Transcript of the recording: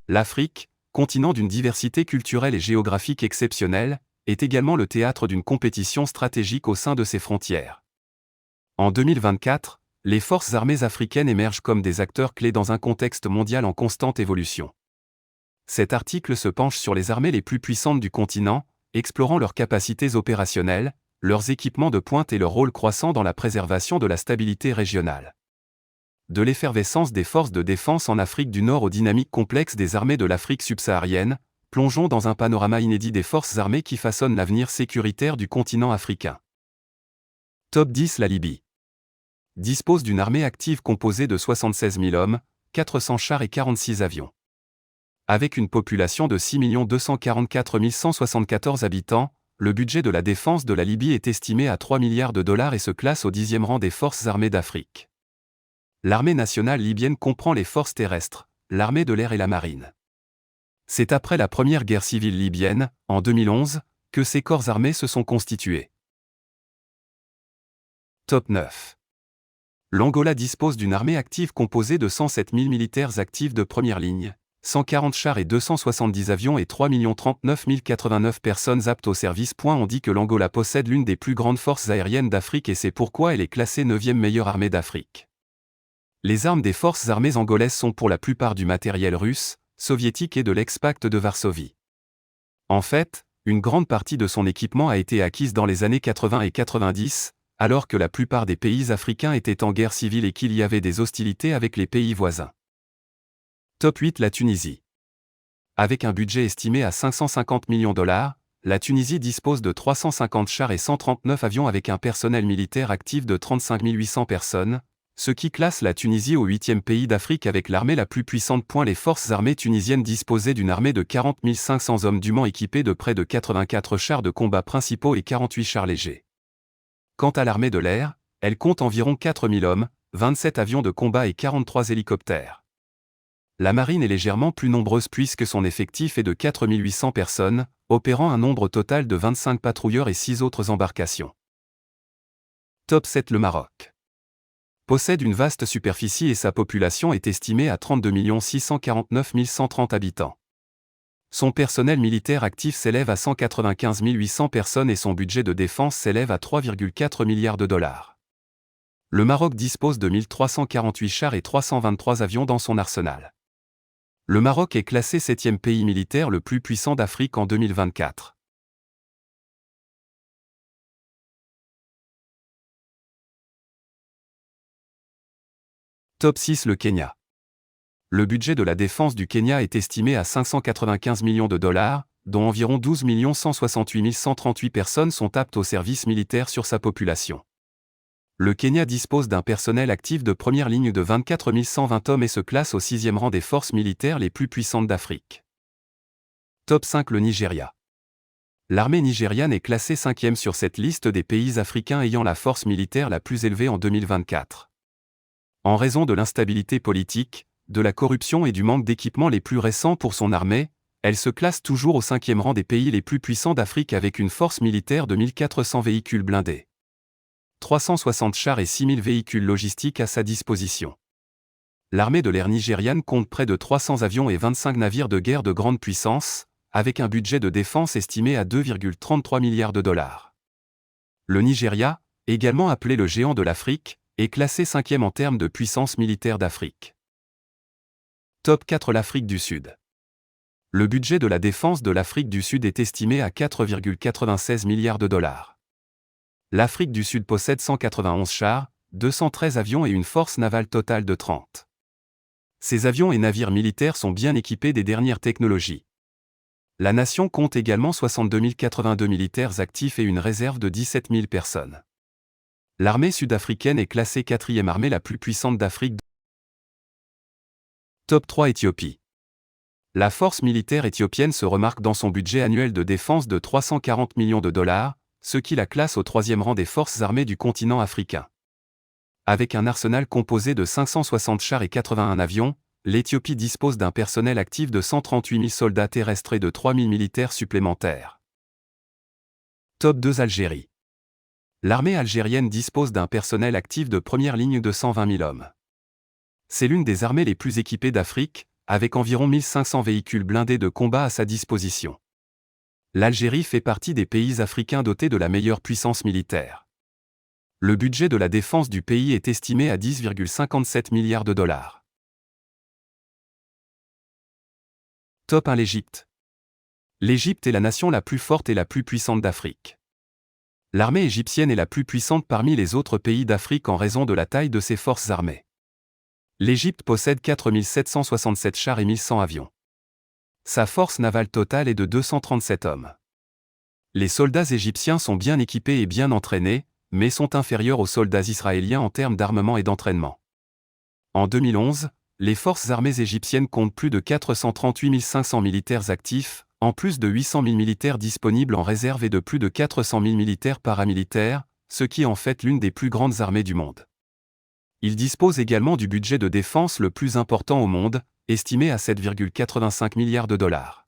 L'Afrique, continent d'une diversité culturelle et géographique exceptionnelle, est également le théâtre d'une compétition stratégique au sein de ses frontières. En 2024, les forces armées africaines émergent comme des acteurs clés dans un contexte mondial en constante évolution. Cet article se penche sur les armées les plus puissantes du continent, explorant leurs capacités opérationnelles, leurs équipements de pointe et leur rôle croissant dans la préservation de la stabilité régionale. De l'effervescence des forces de défense en Afrique du Nord aux dynamiques complexes des armées de l'Afrique subsaharienne, plongeons dans un panorama inédit des forces armées qui façonnent l'avenir sécuritaire du continent africain. Top 10. La Libye dispose d'une armée active composée de 76 000 hommes, 400 chars et 46 avions. Avec une population de 6 244 174 habitants, le budget de la défense de la Libye est estimé à 3 milliards de dollars et se classe au 10e rang des forces armées d'Afrique. L'armée nationale libyenne comprend les forces terrestres, l'armée de l'air et la marine. C'est après la première guerre civile libyenne, en 2011, que ces corps armés se sont constitués. Top 9. L'Angola dispose d'une armée active composée de 107 000 militaires actifs de première ligne, 140 chars et 270 avions et 3 039 089 personnes aptes au service. On dit que l'Angola possède l'une des plus grandes forces aériennes d'Afrique et c'est pourquoi elle est classée 9e meilleure armée d'Afrique. Les armes des forces armées angolaises sont pour la plupart du matériel russe, soviétique et de l'ex-pacte de Varsovie. En fait, une grande partie de son équipement a été acquise dans les années 80 et 90, alors que la plupart des pays africains étaient en guerre civile et qu'il y avait des hostilités avec les pays voisins. Top 8. La Tunisie. Avec un budget estimé à 550 millions de dollars, la Tunisie dispose de 350 chars et 139 avions avec un personnel militaire actif de 35 800 personnes, ce qui classe la Tunisie au 8e pays d'Afrique avec l'armée la plus puissante. Les forces armées tunisiennes disposaient d'une armée de 40 500 hommes dûment équipés de près de 84 chars de combat principaux et 48 chars légers. Quant à l'armée de l'air, elle compte environ 4 000 hommes, 27 avions de combat et 43 hélicoptères. La marine est légèrement plus nombreuse puisque son effectif est de 4 800 personnes, opérant un nombre total de 25 patrouilleurs et 6 autres embarcations. Top 7. Le Maroc possède une vaste superficie et sa population est estimée à 32 649 130 habitants. Son personnel militaire actif s'élève à 195 800 personnes et son budget de défense s'élève à 3,4 milliards de dollars. Le Maroc dispose de 1348 chars et 323 avions dans son arsenal. Le Maroc est classé 7e pays militaire le plus puissant d'Afrique en 2024. Top 6. Le Kenya. Le budget de la défense du Kenya est estimé à 595 millions de dollars, dont environ 12 168 138 personnes sont aptes au service militaire sur sa population. Le Kenya dispose d'un personnel actif de première ligne de 24 120 hommes et se classe au 6e rang des forces militaires les plus puissantes d'Afrique. Top 5. Le Nigeria. L'armée nigériane est classée 5e sur cette liste des pays africains ayant la force militaire la plus élevée en 2024. En raison de l'instabilité politique, de la corruption et du manque d'équipements les plus récents pour son armée, elle se classe toujours au 5e rang des pays les plus puissants d'Afrique avec une force militaire de 1400 véhicules blindés, 360 chars et 6000 véhicules logistiques à sa disposition. L'armée de l'air nigériane compte près de 300 avions et 25 navires de guerre de grande puissance, avec un budget de défense estimé à 2,33 milliards de dollars. Le Nigeria, également appelé le géant de l'Afrique, est classé 5e en termes de puissance militaire d'Afrique. Top 4. L'Afrique du Sud. Le budget de la défense de l'Afrique du Sud est estimé à 4,96 milliards de dollars. L'Afrique du Sud possède 191 chars, 213 avions et une force navale totale de 30. Ces avions et navires militaires sont bien équipés des dernières technologies. La nation compte également 62 082 militaires actifs et une réserve de 17 000 personnes. L'armée sud-africaine est classée 4e armée la plus puissante d'Afrique. Top 3. Éthiopie. La force militaire éthiopienne se remarque dans son budget annuel de défense de 340 millions de dollars, ce qui la classe au 3e rang des forces armées du continent africain. Avec un arsenal composé de 560 chars et 81 avions, l'Éthiopie dispose d'un personnel actif de 138 000 soldats terrestres et de 3 000 militaires supplémentaires. Top 2. Algérie. L'armée algérienne dispose d'un personnel actif de première ligne de 120 000 hommes. C'est l'une des armées les plus équipées d'Afrique, avec environ 1500 véhicules blindés de combat à sa disposition. L'Algérie fait partie des pays africains dotés de la meilleure puissance militaire. Le budget de la défense du pays est estimé à 10,57 milliards de dollars. Top 1 l'Égypte. L'Égypte est la nation la plus forte et la plus puissante d'Afrique. L'armée égyptienne est la plus puissante parmi les autres pays d'Afrique en raison de la taille de ses forces armées. L'Égypte possède 4767 chars et 1100 avions. Sa force navale totale est de 237 hommes. Les soldats égyptiens sont bien équipés et bien entraînés, mais sont inférieurs aux soldats israéliens en termes d'armement et d'entraînement. En 2011, les forces armées égyptiennes comptent plus de 438 500 militaires actifs, en plus de 800 000 militaires disponibles en réserve et de plus de 400 000 militaires paramilitaires, ce qui en fait l'une des plus grandes armées du monde. Il dispose également du budget de défense le plus important au monde, estimé à 7,85 milliards de dollars.